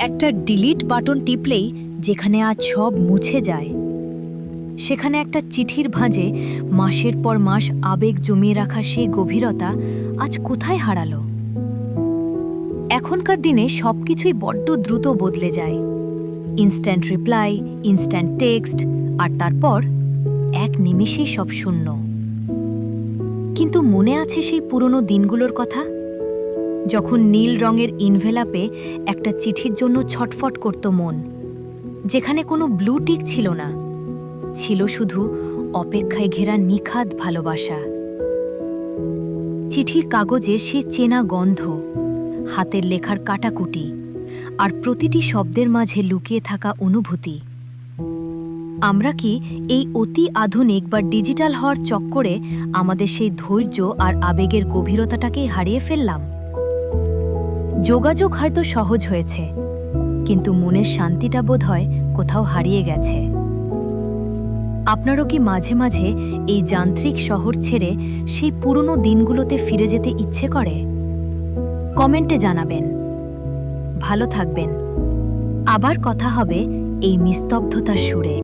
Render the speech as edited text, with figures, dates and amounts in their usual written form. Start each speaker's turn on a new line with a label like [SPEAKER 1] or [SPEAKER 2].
[SPEAKER 1] একটা delete button টিপলেই যেখানে আজ সব মুছে যায়, সেখানে একটা চিঠির ভাঁজে মাসের পর মাস আবেগ জমিয়ে রাখা সেই গভীরতা আজ কোথায় হারালো? এখনকার দিনে সবকিছুই বড্ড দ্রুত বদলে যায়। ইনস্ট্যান্ট রিপ্লাই, ইনস্ট্যান্ট টেক্সট, আর তারপর এক নিমেষেই সব শূন্য। কিন্তু মনে আছে সেই পুরনো দিনগুলোর কথা, যখন নীল রঙের ইনভেলাপে একটা চিঠির জন্য ছটফট করত মন, যেখানে কোনো ব্লু টিক ছিল না, ছিল শুধু অপেক্ষায় ঘেরা নিখাদ ভালোবাসা। চিঠির কাগজে সে চেনা গন্ধ, হাতের লেখার কাটাকুটি, আর প্রতিটি শব্দের মাঝে লুকিয়ে থাকা অনুভূতি। আমরা কি এই অতি আধুনিক বা ডিজিটাল হওয়ার চক্করে আমাদের সেই ধৈর্য আর আবেগের গভীরতাটাকেই হারিয়ে ফেললাম? যোগাযোগ হয়তো সহজ হয়েছে, কিন্তু মনের শান্তিটা বোধহয় কোথাও হারিয়ে গেছে। আপনারও কি মাঝে মাঝে এই যান্ত্রিক শহর ছেড়ে সেই পুরনো দিনগুলোতে ফিরে যেতে ইচ্ছে করে? কমেন্টে জানাবেন। ভালো থাকবেন। আবার কথা হবে এই নিস্তব্ধতার সুরে।